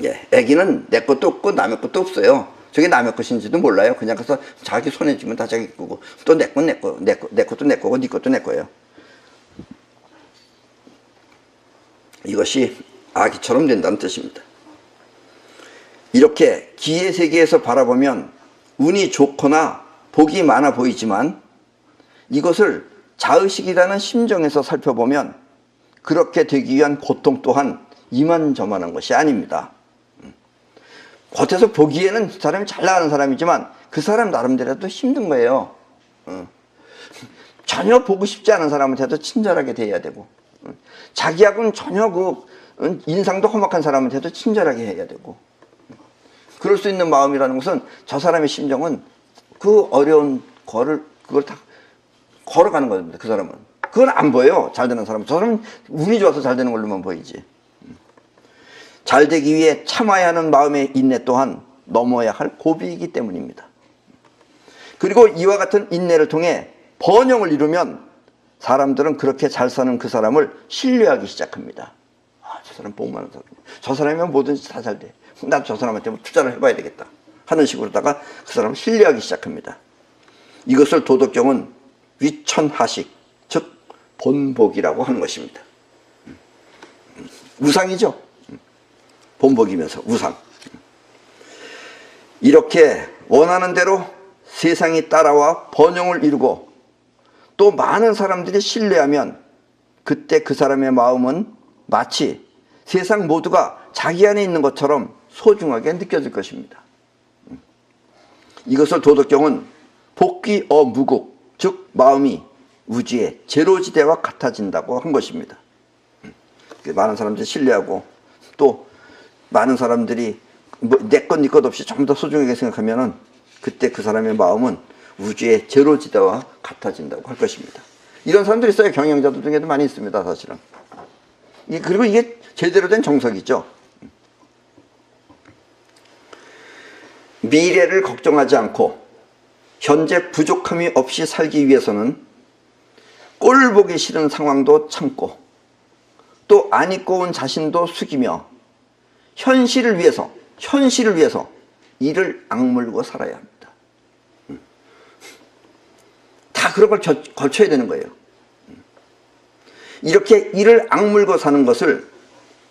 [SPEAKER 1] 예, 아기는 내 것도 없고 남의 것도 없어요. 저게 남의 것인지도 몰라요. 그냥 가서 자기 손에 쥐면 다 자기 거고, 또 내 건 내 거, 내 것도 내 거고 네 것도 내 거예요. 이것이 아기처럼 된다는 뜻입니다. 이렇게 기의 세계에서 바라보면 운이 좋거나 복이 많아 보이지만 이것을 자의식이라는 심정에서 살펴보면 그렇게 되기 위한 고통 또한 이만저만한 것이 아닙니다. 겉에서 보기에는 그 사람이 잘 나가는 사람이지만 그 사람 나름대로도 힘든 거예요. 전혀 보고 싶지 않은 사람한테도 친절하게 대해야 되고, 자기하고는 전혀 인상도 험악한 사람한테도 친절하게 해야 되고, 그럴 수 있는 마음이라는 것은 저 사람의 심정은 그 어려운 그걸 다 걸어가는 겁니다. 그 사람은. 그건 안 보여요. 잘 되는 사람은. 저 사람은 운이 좋아서 잘 되는 걸로만 보이지. 잘 되기 위해 참아야 하는 마음의 인내 또한 넘어야 할 고비이기 때문입니다. 그리고 이와 같은 인내를 통해 번영을 이루면 사람들은 그렇게 잘 사는 그 사람을 신뢰하기 시작합니다. 아, 저 사람 복 많은 사람. 저 사람이면 뭐든지 다 잘 돼. 나도 저 사람한테 뭐 투자를 해봐야 되겠다 하는 식으로다가 그 사람을 신뢰하기 시작합니다. 이것을 도덕경은 위천하식, 즉 본복이라고 하는 것입니다. 우상이죠. 본복이면서 우상. 이렇게 원하는 대로 세상이 따라와 번영을 이루고 또 많은 사람들이 신뢰하면 그때 그 사람의 마음은 마치 세상 모두가 자기 안에 있는 것처럼 소중하게 느껴질 것입니다. 이것을 도덕경은 복귀어무국, 즉 마음이 우주의 제로지대와 같아진다고 한 것입니다. 많은 사람들이 신뢰하고 또 많은 사람들이 내 것, 네 것 없이 좀 더 소중하게 생각하면은 그때 그 사람의 마음은 우주의 제로지대와 같아진다고 할 것입니다. 이런 사람들이 있어요. 경영자들 중에도 많이 있습니다. 사실은. 그리고 이게 제대로 된 정석이죠. 미래를 걱정하지 않고 현재 부족함이 없이 살기 위해서는 꼴 보기 싫은 상황도 참고 또 안 입고 온 자신도 숙이며 현실을 위해서 이를 악물고 살아야 합니다. 다 그런 걸 걸쳐야 되는 거예요. 이렇게 이를 악물고 사는 것을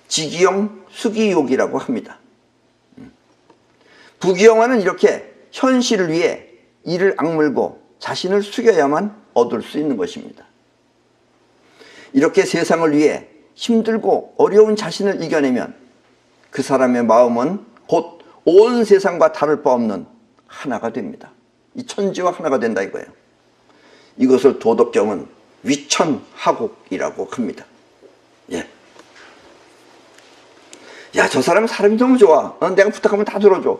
[SPEAKER 1] 지기용 수기욕이라고 합니다. 부귀영화는 이렇게 현실을 위해 이를 악물고 자신을 숙여야만 얻을 수 있는 것입니다. 이렇게 세상을 위해 힘들고 어려운 자신을 이겨내면 그 사람의 마음은 곧 온 세상과 다를 바 없는 하나가 됩니다. 이 천지와 하나가 된다 이거예요. 이것을 도덕경은 위천하곡이라고 합니다. 예. 야, 저 사람은 사람이 너무 좋아. 내가 부탁하면 다 들어줘.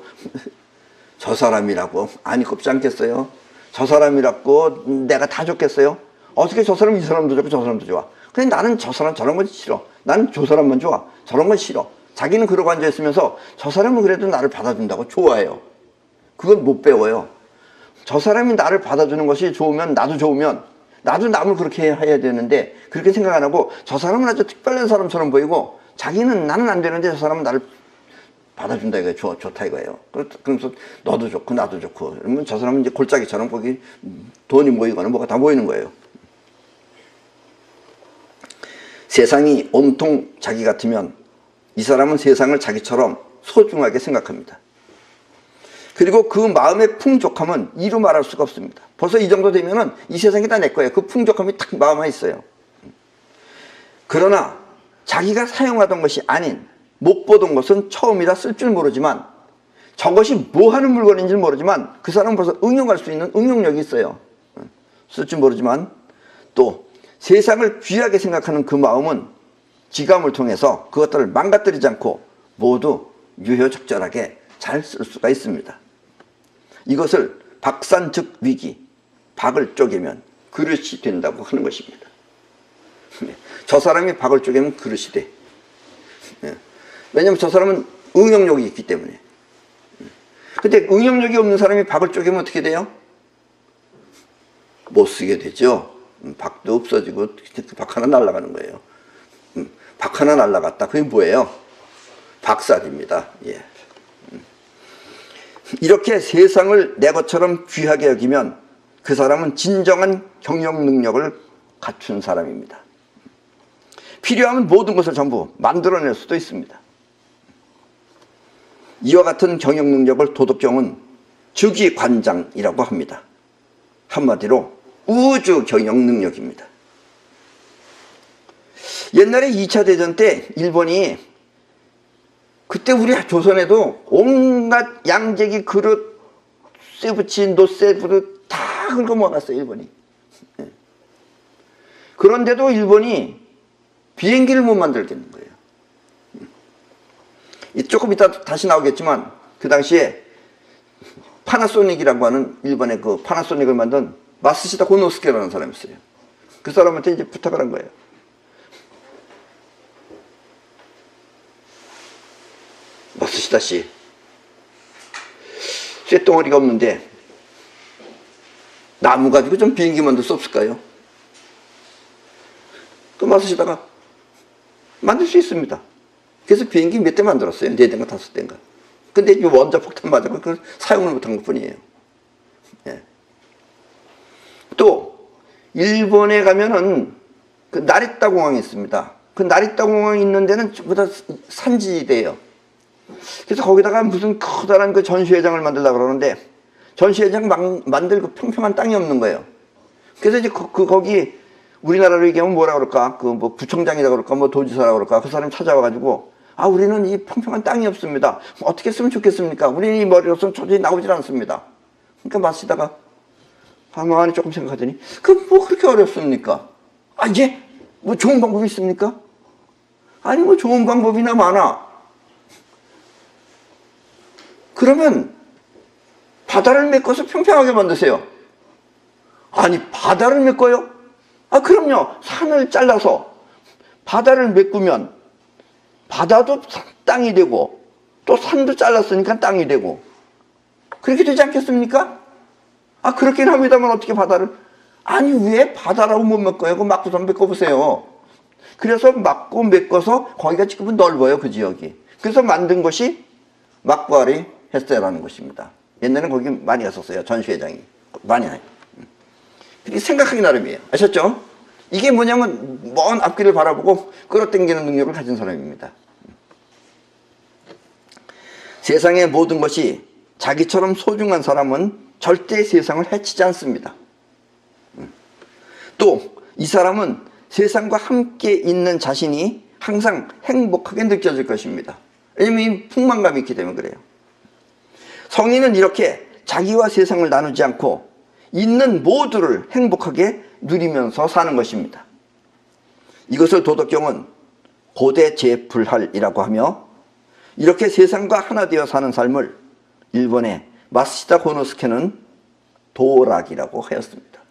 [SPEAKER 1] 저 사람이라고 아니 곱지 않겠어요? 저 사람이라고 내가 다 좋겠어요? 어떻게 저 사람 이 사람도 좋고 저 사람도 좋아. 근데 나는 저 사람 저런 건 싫어. 나는 저 사람만 좋아. 저런 건 싫어. 자기는 그러고 앉아있으면서 저 사람은 그래도 나를 받아준다고 좋아해요. 그건 못 배워요. 저 사람이 나를 받아주는 것이 좋으면 나도 좋으면 나도 남을 그렇게 해야 되는데 그렇게 생각 안 하고 저 사람은 아주 특별한 사람처럼 보이고 자기는 나는 안 되는데 저 사람은 나를 받아준다 이거예요. 좋다 이거예요. 그러면서 너도 좋고 나도 좋고 그러면 저 사람은 이제 골짜기처럼 거기 돈이 모이거나 뭐가 다 모이는 거예요. 세상이 온통 자기 같으면 이 사람은 세상을 자기처럼 소중하게 생각합니다. 그리고 그 마음의 풍족함은 이루 말할 수가 없습니다. 벌써 이 정도 되면은 이 세상이 다 내 거예요. 그 풍족함이 딱 마음에 있어요. 그러나 자기가 사용하던 것이 아닌 못 보던 것은 처음이라 쓸 줄 모르지만 저것이 뭐 하는 물건인지 모르지만 그 사람은 벌써 응용할 수 있는 응용력이 있어요. 쓸 줄 모르지만 또 세상을 귀하게 생각하는 그 마음은 지감을 통해서 그것들을 망가뜨리지 않고 모두 유효적절하게 잘 쓸 수가 있습니다. 이것을 박산즉 위기, 박을 쪼개면 그릇이 된다고 하는 것입니다. 저 사람이 박을 쪼개면 그릇이 돼. 왜냐하면 저 사람은 응용력이 있기 때문에. 근데 응용력이 없는 사람이 박을 쪼개면 어떻게 돼요? 못 쓰게 되죠. 박도 없어지고 박 하나 날아가는 거예요. 박 하나 날아갔다. 그게 뭐예요? 박살입니다. 예. 이렇게 세상을 내 것처럼 귀하게 여기면 그 사람은 진정한 경영 능력을 갖춘 사람입니다. 필요하면 모든 것을 전부 만들어낼 수도 있습니다. 이와 같은 경영 능력을 도덕경은 즉위관장이라고 합니다. 한마디로 우주 경영 능력입니다. 옛날에 2차 대전 때 일본이, 그때 우리 조선에도 온갖 양재기 그릇, 쇠붙이, 노쇠그릇 다 긁어 모아놨어요, 일본이. 그런데도 일본이 비행기를 못 만들겠는 거예요. 조금 이따 다시 나오겠지만, 그 당시에 파나소닉이라고 하는 일본의 그 파나소닉을 만든 마쓰시다 고노스케라는 사람이 있어요. 그 사람한테 이제 부탁을 한 거예요. 마쓰시다 씨, 쇳덩어리가 없는데 나무 가지고 좀 비행기 만들 수 없을까요? 그 마쓰시다가 만들 수 있습니다. 그래서 비행기 몇 대 만들었어요. 4대인가 5대인가. 근데 이 원자폭탄 맞아서 그걸 사용을 못한 것 뿐이에요. 예. 또 일본에 가면은 그 나리타 공항이 있습니다. 그 나리타 공항이 있는 데는 전부 다 산지대예요. 그래서 거기다가 무슨 커다란 그 전시회장을 만들려고 그러는데 전시회장 만들 그 평평한 땅이 없는 거예요. 그래서 이제 거기 우리나라로 얘기하면 뭐라 그럴까? 그 뭐 구청장이라고 그럴까? 뭐 도지사라고 그럴까? 그 사람이 찾아와가지고, 아, 우리는 이 평평한 땅이 없습니다. 어떻게 했으면 좋겠습니까? 우리는 이 머리로서는 도저히 나오질 않습니다. 그러니까 마시다가 가만히 조금 생각하더니, 그 뭐 그렇게 어렵습니까? 아, 이제 뭐 좋은 방법이 있습니까? 아니, 뭐 좋은 방법이나 많아. 그러면 바다를 메꿔서 평평하게 만드세요. 아니, 바다를 메꿔요? 아, 그럼요. 산을 잘라서 바다를 메꾸면 바다도 땅이 되고 또 산도 잘랐으니까 땅이 되고 그렇게 되지 않겠습니까? 아, 그렇긴 합니다만 어떻게 바다를, 아니, 왜 바다라고 못 메꿔요? 그거 막고서 메꿔보세요. 그래서 막고 메꿔서 거기가 지금은 넓어요, 그 지역이. 그래서 만든 것이 막부아리 햇세라는 것입니다. 옛날에는 거기 많이 갔었어요, 전시회장이. 많이 해요. 그게 생각하기 나름이에요. 아셨죠? 이게 뭐냐면 먼 앞길을 바라보고 끌어당기는 능력을 가진 사람입니다. 세상의 모든 것이 자기처럼 소중한 사람은 절대 세상을 해치지 않습니다. 또 이 사람은 세상과 함께 있는 자신이 항상 행복하게 느껴질 것입니다. 왜냐면 이 풍만감이 있기 때문에 그래요. 성인은 이렇게 자기와 세상을 나누지 않고 있는 모두를 행복하게 누리면서 사는 것입니다. 이것을 도덕경은 고대 제불할이라고 하며, 이렇게 세상과 하나 되어 사는 삶을 일본의 마쓰시다 고노스케는 도락이라고 하였습니다.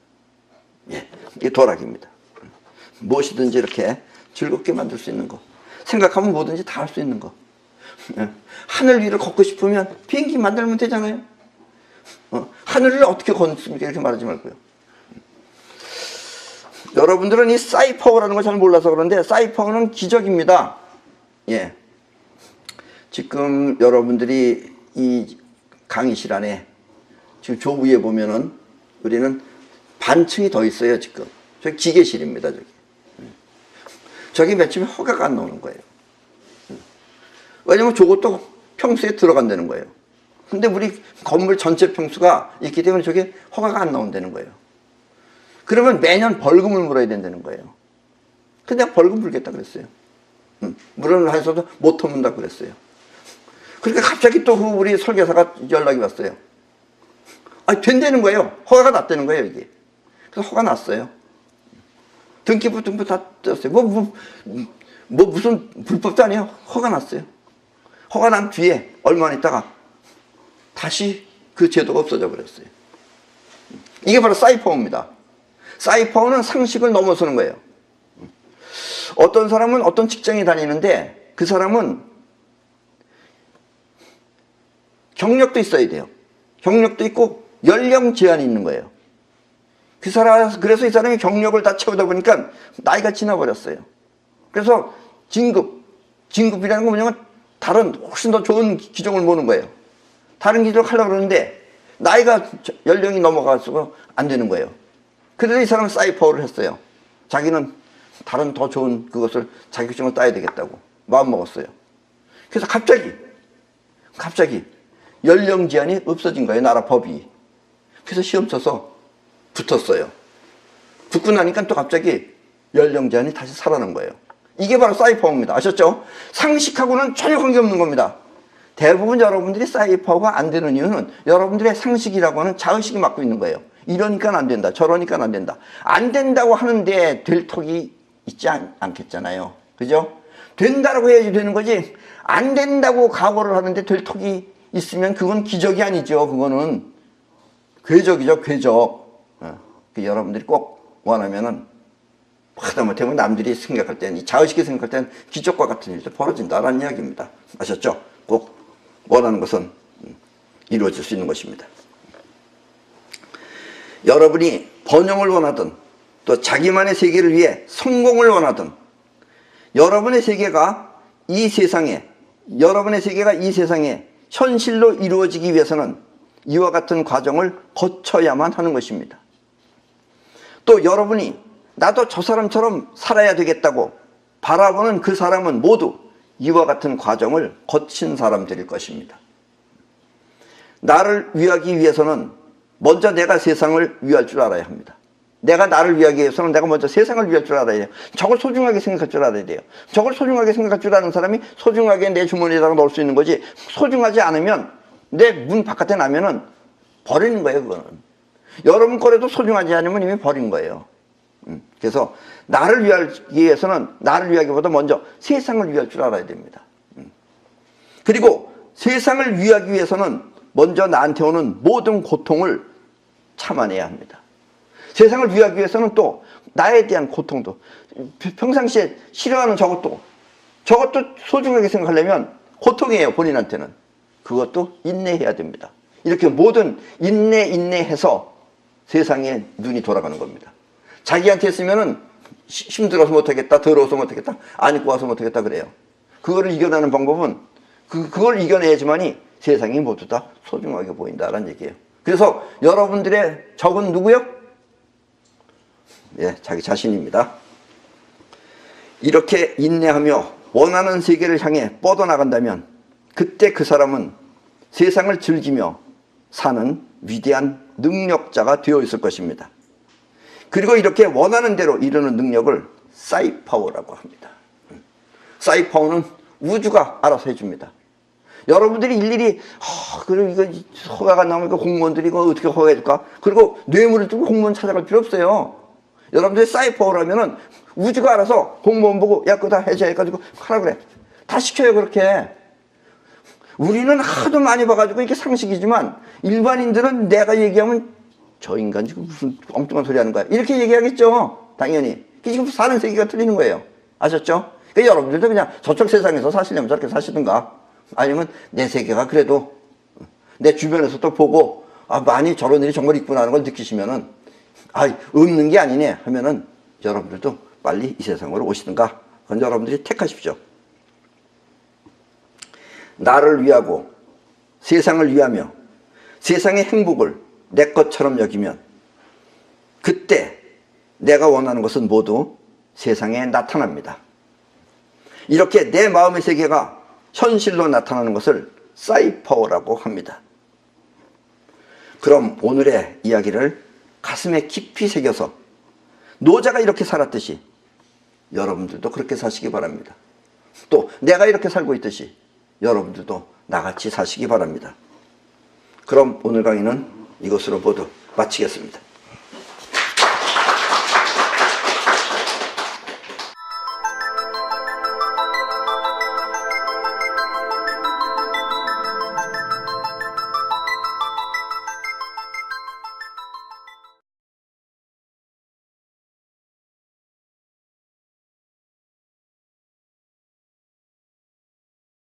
[SPEAKER 1] 예, 이게 도락입니다. 무엇이든지 이렇게 즐겁게 만들 수 있는 거, 생각하면 뭐든지 다 할 수 있는 거. 예. 하늘 위를 걷고 싶으면 비행기 만들면 되잖아요. 하늘을 어떻게 걷습니까? 이렇게 말하지 말고요. 여러분들은 이 사이퍼라는 걸 잘 몰라서 그런데 사이퍼는 기적입니다. 예. 지금 여러분들이 이 강의실 안에 지금 저 위에 보면은 우리는 반층이 더 있어요, 지금. 저기 기계실입니다, 저기. 저기 며칠 허가가 안 나오는 거예요. 왜냐면 저것도 평수에 들어간다는 거예요. 근데 우리 건물 전체 평수가 있기 때문에 저게 허가가 안 나온다는 거예요. 그러면 매년 벌금을 물어야 된다는 거예요. 근데 내가 벌금 물겠다 그랬어요. 물을 해서도 못 터문다 그랬어요. 그러니까 갑자기 또 우리 설계사가 연락이 왔어요. 아, 된다는 거예요. 허가가 났다는 거예요, 이게. 그래서 허가 났어요. 등기부 다 떴어요. 무슨 불법도 아니에요. 허가 났어요. 허가 난 뒤에 얼마 있다가 다시 그 제도가 없어져 버렸어요. 이게 바로 사이퍼입니다. 사이퍼는 상식을 넘어서는 거예요. 어떤 사람은 어떤 직장에 다니는데 그 사람은 경력도 있어야 돼요. 경력도 있고 연령 제한이 있는 거예요. 그래서 이 사람이 경력을 다 채우다 보니까 나이가 지나버렸어요. 그래서 진급이라는 건 뭐냐면 다른 훨씬 더 좋은 기종을 모는 거예요. 다른 기종을 하려고 그러는데 나이가 연령이 넘어가서 안 되는 거예요. 그래서 이 사람은 사이퍼를 했어요. 자기는 다른 더 좋은 그것을 자격증을 따야 되겠다고 마음먹었어요. 그래서 갑자기 연령 제한이 없어진 거예요. 나라 법이. 그래서 시험 쳐서 붙었어요. 붙고 나니까 또 갑자기 연령 제한이 다시 살아난 거예요. 이게 바로 사이퍼입니다. 아셨죠? 상식하고는 전혀 관계없는 겁니다. 대부분 여러분들이 사이퍼가 안 되는 이유는 여러분들의 상식이라고 하는 자의식이 맡고 있는 거예요. 이러니까 안 된다. 저러니까 안 된다. 안 된다고 하는데 될 턱이 있지 않겠잖아요. 그죠? 된다라고 해야지 되는 거지. 안 된다고 각오를 하는데 될 턱이 있으면 그건 기적이 아니죠. 그거는 궤적이죠. 궤적. 여러분들이 꼭 원하면은 하다못하면 남들이 생각할 때는 이 자의식이 생각할 때는 기적과 같은 일도 벌어진다라는 이야기입니다. 아셨죠? 꼭 원하는 것은 이루어질 수 있는 것입니다. 여러분이 번영을 원하든 또 자기만의 세계를 위해 성공을 원하든 여러분의 세계가 이 세상에 현실로 이루어지기 위해서는 이와 같은 과정을 거쳐야만 하는 것입니다. 또 여러분이 나도 저 사람처럼 살아야 되겠다고 바라보는 그 사람은 모두 이와 같은 과정을 거친 사람들일 것입니다. 나를 위하기 위해서는 먼저 내가 세상을 위할 줄 알아야 합니다. 내가 나를 위하기 위해서는 내가 먼저 세상을 위할 줄 알아야 돼요. 저걸 소중하게 생각할 줄 알아야 돼요. 저걸 소중하게 생각할 줄 아는 사람이 소중하게 내 주머니에다가 넣을 수 있는 거지, 소중하지 않으면 내 문 바깥에 나면은 버리는 거예요. 그거는 여러분 거라도 소중하지 않으면 이미 버린 거예요. 그래서 나를 위하기 위해서는 나를 위하기보다 먼저 세상을 위할 줄 알아야 됩니다. 그리고 세상을 위하기 위해서는 먼저 나한테 오는 모든 고통을 참아내야 합니다. 세상을 위하기 위해서는 또 나에 대한 고통도, 평상시에 싫어하는 저것도 소중하게 생각하려면 고통이에요. 본인한테는. 그것도 인내해야 됩니다. 이렇게 모든 인내해서 세상에 눈이 돌아가는 겁니다. 자기한테 했으면은 힘들어서 못하겠다, 더러워서 못하겠다, 안 입고 와서 못하겠다 그래요. 그거를 이겨내는 방법은 그걸 이겨내야지만이 세상이 모두 다 소중하게 보인다라는 얘기예요. 그래서 여러분들의 적은 누구요? 예, 자기 자신입니다. 이렇게 인내하며 원하는 세계를 향해 뻗어나간다면 그때 그 사람은 세상을 즐기며 사는 위대한 능력자가 되어 있을 것입니다. 그리고 이렇게 원하는 대로 이루는 능력을 사이파워라고 합니다. 사이파워는 우주가 알아서 해줍니다. 여러분들이 일일이 그리고 이거 허가가 나오니까 공무원들이 이거 어떻게 허가해줄까? 그리고 뇌물을 두고 공무원 찾아갈 필요 없어요. 여러분들이 사이퍼라면은 우주가 알아서 공무원 보고 야 그거 다 해제해가지고 하라 그래. 다 시켜요. 그렇게. 우리는 하도 많이 봐가지고 이게 상식이지만 일반인들은 내가 얘기하면 저 인간 지금 무슨 엉뚱한 소리 하는 거야 이렇게 얘기하겠죠. 당연히. 지금 사는 세계가 틀리는 거예요. 아셨죠? 그러니까 여러분들도 그냥 저쪽 세상에서 사시려면 저렇게 사시든가 아니면 내 세계가 그래도 내 주변에서 또 보고 많이 저런 일이 정말 있구나 하는 걸 느끼시면은 없는 게 아니네 하면은 여러분들도 빨리 이 세상으로 오시든가 그건 여러분들이 택하십시오. 나를 위하고 세상을 위하며 세상의 행복을 내 것처럼 여기면 그때 내가 원하는 것은 모두 세상에 나타납니다. 이렇게 내 마음의 세계가 현실로 나타나는 것을 사이퍼라고 합니다. 그럼 오늘의 이야기를 가슴에 깊이 새겨서 노자가 이렇게 살았듯이 여러분들도 그렇게 사시기 바랍니다. 또 내가 이렇게 살고 있듯이 여러분들도 나같이 사시기 바랍니다. 그럼 오늘 강의는 이것으로 모두 마치겠습니다.